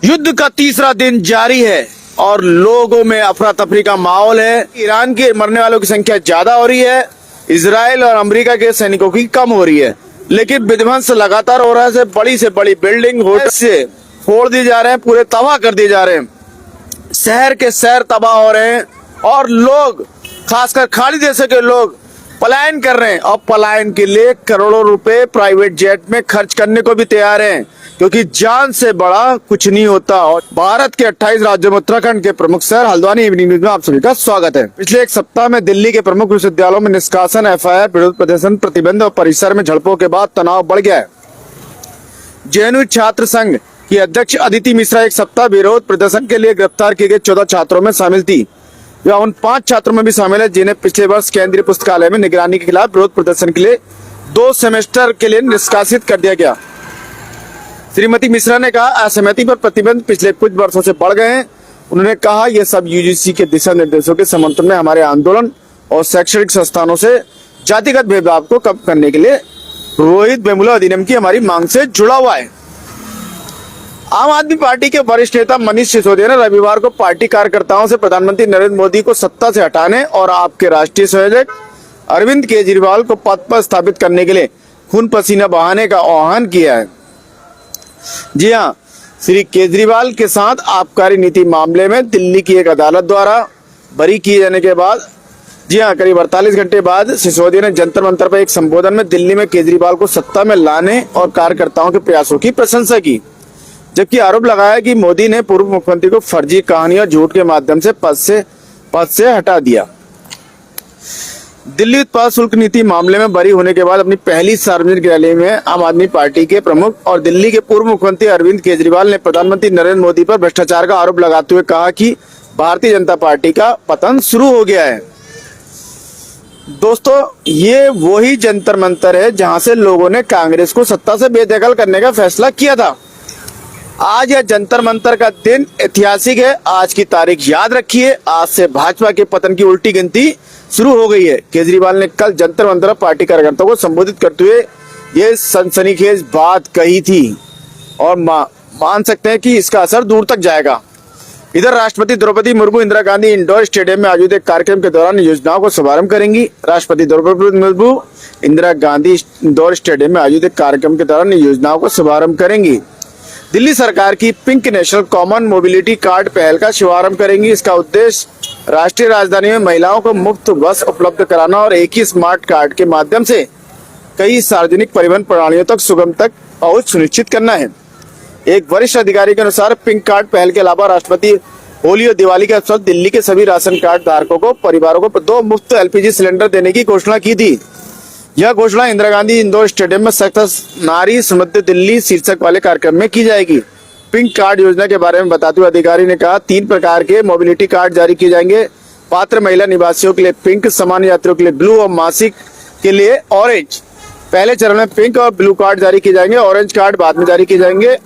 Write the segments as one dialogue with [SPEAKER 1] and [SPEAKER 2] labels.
[SPEAKER 1] युद्ध का तीसरा दिन जारी है और लोगों में अफरा तफरी का माहौल है। ईरान के मरने वालों की संख्या ज्यादा हो रही है, इजराइल और अमेरिका के सैनिकों की कम हो रही है, लेकिन विध्वंस लगातार हो रहा है। से बड़ी बिल्डिंग होटल से फोड़ दिए जा रहे हैं, पूरे तबाह कर दिए जा रहे हैं, शहर के शहर तबाह हो रहे हैं और लोग, खासकर खाड़ी देशों के लोग पलायन कर रहे हैं और पलायन के लिए करोड़ों रुपए प्राइवेट जेट में खर्च करने को भी तैयार हैं, क्योंकि जान से बड़ा कुछ नहीं होता। और भारत के 28 राज्यों में उत्तराखंड के प्रमुख शहर हल्द्वानी इवनिंग न्यूज में आप सभी का स्वागत है। पिछले एक सप्ताह में दिल्ली के प्रमुख विश्वविद्यालयों में निष्कासन, एफआईआर, विरोध प्रदर्शन, प्रतिबंध और परिसर में झड़पों के बाद तनाव बढ़ गया है। जेएनयू छात्र संघ की अध्यक्ष अदिति मिश्रा एक सप्ताह विरोध प्रदर्शन के लिए गिरफ्तार किए गए 14 छात्रों में शामिल थी। वह उन 5 छात्रों में भी शामिल है जिन्हें पिछले वर्ष केंद्रीय पुस्तकालय में निगरानी के खिलाफ विरोध प्रदर्शन के लिए 2 सेमेस्टर के लिए निष्कासित कर दिया गया। श्रीमती मिश्रा ने कहा, असहमति पर प्रतिबंध पिछले कुछ वर्षों से बढ़ गए हैं। उन्होंने कहा, यह सब यूजीसी के दिशा निर्देशों के समर्थन में हमारे आंदोलन और शैक्षणिक संस्थानों से जातिगत भेदभाव को कम करने के लिए रोहित वेमुला अधिनियम की हमारी मांग से जुड़ा हुआ है। आम आदमी पार्टी के वरिष्ठ नेता मनीष सिसोदिया ने रविवार को पार्टी कार्यकर्ताओं से प्रधानमंत्री नरेंद्र मोदी को सत्ता से हटाने और आपके राष्ट्रीय संयोजक अरविंद केजरीवाल को पद पर स्थापित करने के लिए खून पसीना बहाने का आह्वान किया है। जी हां, श्री केजरीवाल के साथ आबकारी नीति मामले में दिल्ली की एक अदालत द्वारा बरी किए जाने के बाद करीब 48 घंटे बाद सिसोदिया ने जंतर मंतर पर एक संबोधन में दिल्ली में केजरीवाल को सत्ता में लाने और कार्यकर्ताओं के प्रयासों की प्रशंसा की, जबकि आरोप लगाया कि मोदी ने पूर्व मुख्यमंत्री को फर्जी कहानी और झूठ के माध्यम से पद से हटा दिया। दिल्ली उत्पाद शुल्क नीति मामले में बरी होने के बाद अपनी पहली सार्वजनिक रैली में आम आदमी पार्टी के प्रमुख और दिल्ली के पूर्व मुख्यमंत्री अरविंद केजरीवाल ने प्रधानमंत्री नरेंद्र मोदी पर भ्रष्टाचार का आरोप लगाते हुए कहा कि भारतीय जनता पार्टी का पतन शुरू हो गया है। दोस्तों, ये वही जंतर मंतर है जहां से लोगों ने कांग्रेस को सत्ता से बेदखल करने का फैसला किया था। आज यह जंतर मंतर का दिन ऐतिहासिक है। आज की तारीख याद रखिए, आज से भाजपा के पतन की उल्टी गिनती शुरू हो गई है। केजरीवाल ने कल जंतर मंतर पार्टी कार्यकर्ताओं को संबोधित करते हुए ये सनसनीखेज बात कही थी और मान सकते हैं कि इसका असर दूर तक जाएगा। इधर राष्ट्रपति द्रौपदी मुर्मू इंदिरा गांधी इंडोर स्टेडियम में आयोजित एक कार्यक्रम के दौरान योजनाओं को शुभारंभ करेंगी। राष्ट्रपति द्रौपदी मुर्मू इंदिरा गांधी इंडोर स्टेडियम में आयोजित कार्यक्रम के दौरान योजनाओं को शुभारंभ करेंगी। दिल्ली सरकार की pink national common mobility card पहल का शुभारंभ करेंगी। इसका उद्देश्य राष्ट्रीय राजधानी में महिलाओं को मुफ्त बस उपलब्ध कराना और एक ही स्मार्ट कार्ड के माध्यम से कई सार्वजनिक परिवहन प्रणालियों तक सुगम तक पहुंच सुनिश्चित करना है। एक वरिष्ठ अधिकारी के अनुसार पिंक कार्ड पहल के अलावा राष्ट्रपति होली और दिवाली के अवसर दिल्ली के सभी राशन कार्ड धारकों को परिवारों को 2 मुफ्त एलपीजी सिलेंडर देने की घोषणा की थी। यह घोषणा इंदिरा गांधी इंडोर स्टेडियम में सशक्त नारी समृद्ध दिल्ली शीर्षक वाले कार्यक्रम में की जाएगी। पिंक कार्ड योजना के बारे में बताते हुए अधिकारी ने कहा, 3 प्रकार के मोबिलिटी कार्ड जारी किए जाएंगे। पात्र महिला निवासियों के लिए पिंक, सामान्य यात्रियों के लिए ब्लू और मासिक के लिए ऑरेंज। पहले चरण में पिंक और ब्लू कार्ड जारी किए जाएंगे, ऑरेंज कार्ड बाद में जारी किए जाएंगे।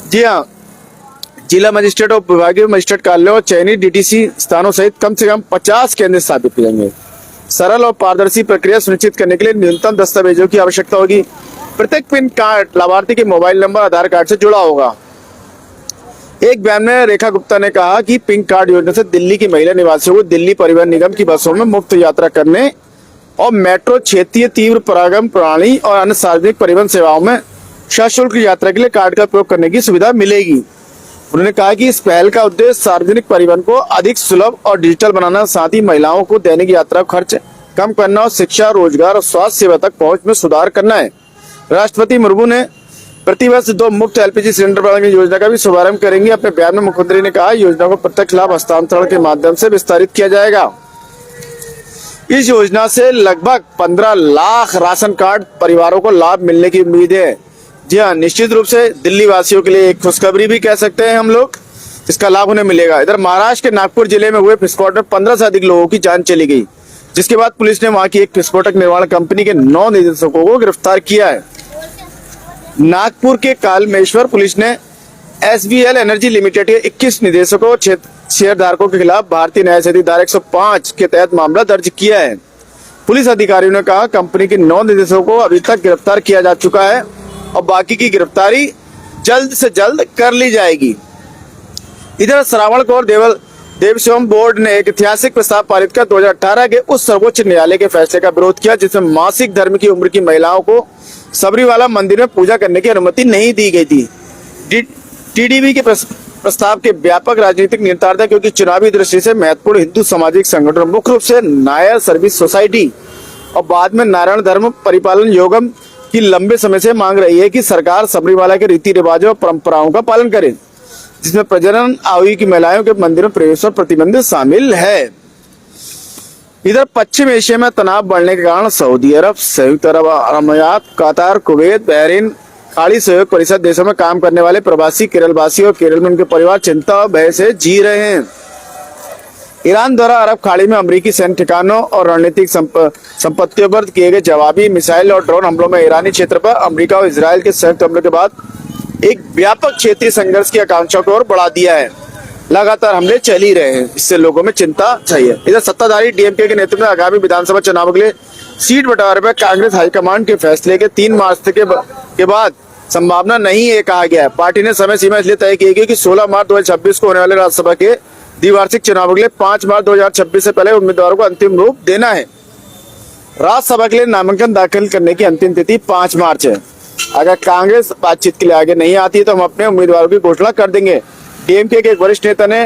[SPEAKER 1] जी हाँ, जिला मजिस्ट्रेट और विभागीय मजिस्ट्रेट कार्यालय और चयनित डीटीसी स्थानों सहित कम से कम 50 केंद्र स्थापित किए जाएंगे। सरल और पारदर्शी प्रक्रिया सुनिश्चित करने के लिए न्यूनतम दस्तावेजों की आवश्यकता होगी। प्रत्येक पिन कार्ड लाभार्थी के मोबाइल नंबर आधार कार्ड से जुड़ा होगा। एक बयान में रेखा गुप्ता ने कहा कि पिंक कार्ड योजना से दिल्ली की महिला निवासियों को दिल्ली परिवहन निगम की बसों में मुफ्त यात्रा करने और मेट्रो, क्षेत्रीय तीव्र परागम प्रणाली और अन्य सार्वजनिक परिवहन सेवाओं में सशुल्क यात्रा के लिए कार्ड का उपयोग करने की सुविधा मिलेगी। उन्होंने कहा कि इस पहल का उद्देश्य सार्वजनिक परिवहन को अधिक सुलभ और डिजिटल बनाना, साथ ही महिलाओं को दैनिक यात्रा खर्च कम करना और शिक्षा, रोजगार और स्वास्थ्य सेवा तक पहुंच में सुधार करना है। राष्ट्रपति मुर्मू ने प्रतिवर्ष 2 मुफ्त एलपीजी सिलेंडर प्रदान योजना का भी शुभारंभ करेंगे। अपने बयान में मुख्यमंत्री ने कहा, योजना को प्रत्यक्ष लाभ हस्तांतरण के माध्यम से विस्तारित किया जाएगा। इस योजना से लगभग 15 लाख राशन कार्ड परिवारों को लाभ मिलने की उम्मीद है। जी हाँ, निश्चित रूप से दिल्ली वासियों के लिए एक खुशखबरी भी कह सकते हैं हम लोग, इसका लाभ उन्हें मिलेगा। इधर महाराष्ट्र के नागपुर जिले में हुए विस्फोट में 15 से अधिक लोगों की जान चली गई, जिसके बाद पुलिस ने वहां की एक विस्फोटक निर्माण कंपनी के 9 निदेशकों को गिरफ्तार किया है। नागपुर के कालमेश्वर पुलिस ने एसबीएल एनर्जी लिमिटेड के 21 निदेशकों और शेयरधारकों के खिलाफ भारतीय न्याय संहिता धारा 105 के तहत मामला दर्ज किया है। पुलिस अधिकारियों ने कहा, कंपनी के 9 निदेशकों को अभी तक गिरफ्तार किया जा चुका है और बाकी की गिरफ्तारी जल्द से जल्द कर ली जाएगी। इधर श्रावण कौर देवस्वम बोर्ड ने एक ऐतिहासिक प्रस्ताव पारित कर 2018 के उस सर्वोच्च न्यायालय के फैसले का विरोध किया जिसमें मासिक धर्म की उम्र की महिलाओं को सबरीवाला मंदिर में पूजा करने की अनुमति नहीं दी गई थी। टीडीपी के प्रस्ताव के व्यापक राजनीतिक निहितार्थ है क्योंकि चुनावी दृष्टि से महत्वपूर्ण हिंदू सामाजिक संगठन मुख्य रूप से नायर सर्विस सोसाइटी और बाद में नारायण धर्म परिपालन योगम की लंबे समय से मांग रही है कि सरकार सबरीवाला के रीति रिवाजों और परंपराओं का पालन करे, जिसमें प्रजनन आयु की महिलाओं के मंदिर में प्रवेश पर प्रतिबंध शामिल है। इधर पश्चिम एशिया में तनाव बढ़ने के कारण सऊदी अरब, संयुक्त अरब अमीरात, कतार, कुवैत, बहरीन, खाड़ी सहयोग परिषद देशों में काम करने वाले प्रवासी केरलवासी और केरल में उनके परिवार चिंता और भय से जी रहे हैं। ईरान द्वारा अरब खाड़ी में अमेरिकी सैन्य ठिकानों और रणनीतिक संपत्तियों पर किए गए जवाबी मिसाइल और ड्रोन हमलों में ईरानी क्षेत्र पर अमेरिका और इजरायल के संयुक्त हमलों के बाद एक व्यापक क्षेत्रीय संघर्ष की आकांक्षा को और बढ़ा दिया है। लगातार हमले चल ही रहे हैं, इससे लोगों में चिंता चाहिए। इधर सत्ताधारी डीएमके के नेतृत्व में आगामी विधानसभा चुनाव के लिए सीट बंटवारे पर कांग्रेस हाईकमान के फैसले के 3 मार्च के बाद संभावना नहीं है कहा गया है। पार्टी ने समय सीमा इसलिए तय की गई कि 16 मार्च 2026 को होने वाले राज्यसभा के द्विवार्षिक चुनाव के लिए 5 मार्च 2026 से पहले उम्मीदवारों को अंतिम रूप देना है। राज्यसभा के लिए नामांकन दाखिल करने की अंतिम तिथि 5 मार्च है। अगर कांग्रेस बातचीत के लिए आगे नहीं आती है तो हम अपने उम्मीदवारों की घोषणा कर देंगे। डीएमके के एक वरिष्ठ नेता ने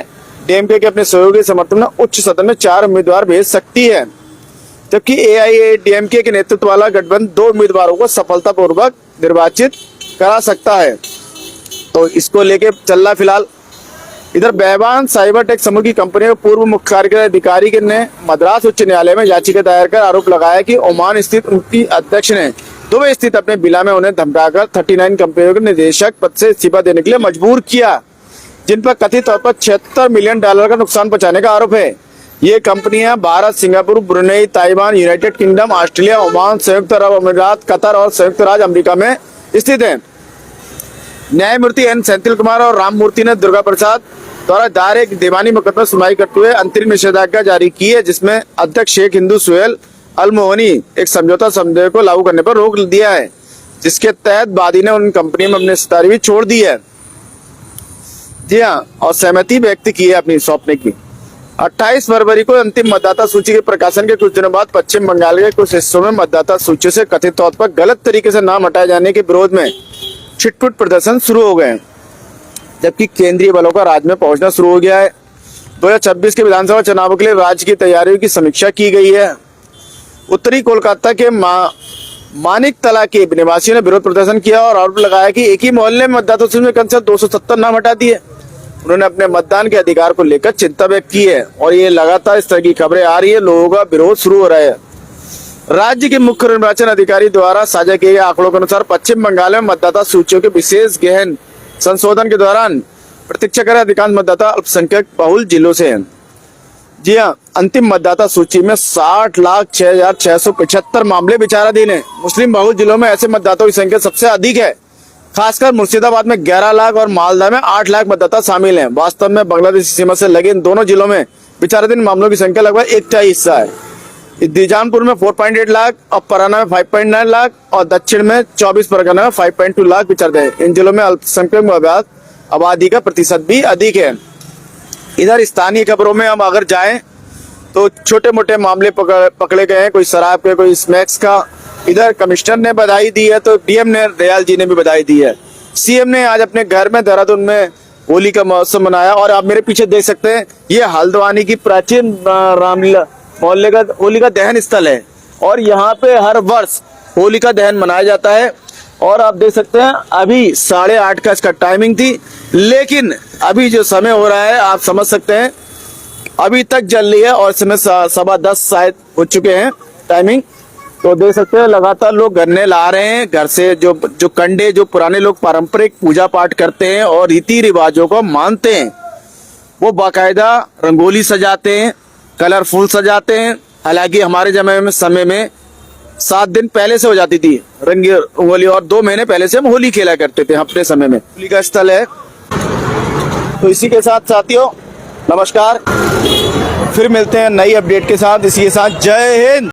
[SPEAKER 1] डीएमके के अपने सहयोगी समर्थन में उच्च सदन में 4 उम्मीदवार भेज सकती है, जबकि एआईएडीएमके के नेतृत्व वाला गठबंधन 2 उम्मीदवारों को सफलतापूर्वक निर्वाचित करा सकता है। तो इसको लेके चल रहा फिलहाल। इधर बेबान साइबर टेक समूह की कंपनी के पूर्व मुख्य कार्यकारी अधिकारी ने मद्रास उच्च न्यायालय में याचिका दायर कर आरोप लगाया कि ओमान स्थित उनकी अध्यक्ष ने दुबई स्थित अपने विला में उन्हें धमकाकर 39 कंपनियों के निदेशक पद से इस्तीफा देने के लिए मजबूर किया, जिन पर कथित तौर पर $76 मिलियन का नुकसान पहुंचाने का आरोप है। ये कंपनियां Bharat, Singapore, Brunei, Taiwan, United kingdom, Australia, Oman, संयुक्त अरब अमीरात, कतर और संयुक्त राज्य अमेरिका में स्थित है। न्यायमूर्ति एन सेंथिल कुमार और राममूर्ति ने दुर्गा प्रसाद द्वारा दायर एक दीवानी मुकदमा सुनवाई करते हुए अंतरिम निषेधाज्ञा जारी की है, जिसमें अध्यक्ष शेख हिंदू सुहेल अल मोहनी एक समझौता समझौते को लागू करने पर रोक दिया है, जिसके तहत वादी ने उन कंपनियों में अपनी हिस्सेदारी भी छोड़ दी है। जी हाँ, और सहमति व्यक्त की है अपनी सौंपने की। 28 फरवरी को अंतिम मतदाता सूची के प्रकाशन के कुछ दिनों बाद पश्चिम बंगाल के कुछ हिस्सों में मतदाता सूची से कथित तौर पर गलत तरीके से नाम हटाए जाने के विरोध में छिटपुट प्रदर्शन शुरू हो गए, जबकि केंद्रीय बलों का राज्य में पहुंचना शुरू हो गया है। 2026 के विधानसभा चुनाव के लिए राज्य की तैयारियों की समीक्षा की गई है। उत्तरी कोलकाता के मानिक तला के निवासियों ने विरोध प्रदर्शन किया और आरोप लगाया कि एक ही मोहल्ले में मतदाता सूची में कम से 270 नाम हटा दिए। उन्होंने अपने मतदान के अधिकार को लेकर चिंता व्यक्त की है और ये लगातार इस तरह की खबरें आ रही है, लोगों का विरोध शुरू हो रहा है। राज्य के मुख्य निर्वाचन अधिकारी द्वारा साझा किए गए आंकड़ों के अनुसार पश्चिम बंगाल में मतदाता सूचियों के विशेष गहन संशोधन के दौरान प्रतीक्षा कर अधिकांश मतदाता अल्पसंख्यक बहुल जिलों से हैं। जी हाँ, अंतिम मतदाता सूची में 60,06,675 मामले विचाराधीन है। मुस्लिम बहुल जिलों में ऐसे मतदाताओं की संख्या सबसे अधिक है। खासकर मुर्शिदाबाद में 11 लाख और मालदा में 8 लाख मतदाता शामिल हैं। वास्तव में बांग्लादेश सीमा से लगे इन दोनों जिलों में विचाराधीन मामलों की संख्या लगभग 1/4 हिस्सा है। दीजानपुर में 4.8 लाख और पराना में 5.9 लाख और दक्षिण में 24 परगना में 5.2 लाख विचाराधीन। इन जिलों में अल्पसंख्यक आबादी का प्रतिशत भी अधिक है। इधर स्थानीय खबरों में हम अगर जाएं तो छोटे मोटे मामले पकड़े गए हैं, कोई शराब के, कोई स्नैक्स का। इधर कमिश्नर ने बधाई दी है तो डीएम ने दयाल जी ने भी बधाई दी है। सीएम ने आज अपने घर में देहरादून में होली का महोत्सव मनाया और आप मेरे पीछे देख सकते हैं, ये हल्द्वानी की प्राचीन रामलीला मोहल्ले का होली का दहन स्थल है और यहाँ पे हर वर्ष होली का दहन मनाया जाता है। और आप देख सकते हैं अभी 8:30 का इसका टाइमिंग थी, लेकिन अभी जो समय हो रहा है आप समझ सकते हैं अभी तक जल रही है और इस समय 10:15 शायद हो चुके हैं टाइमिंग। तो देख सकते हैं लगातार लोग गन्ने ला रहे हैं घर से, जो कंडे जो पुराने लोग पारंपरिक पूजा पाठ करते हैं और रीति रिवाजों को मानते हैं, वो बाकायदा रंगोली सजाते हैं, कलरफुल सजाते हैं। हालांकि हमारे समय में 7 दिन पहले से हो जाती थी रंगोली और 2 महीने पहले से हम होली खेला करते थे अपने समय में। होली का स्थल है। तो इसी के साथ साथियों नमस्कार, फिर मिलते हैं नई अपडेट के साथ। इसी के साथ जय हिंद।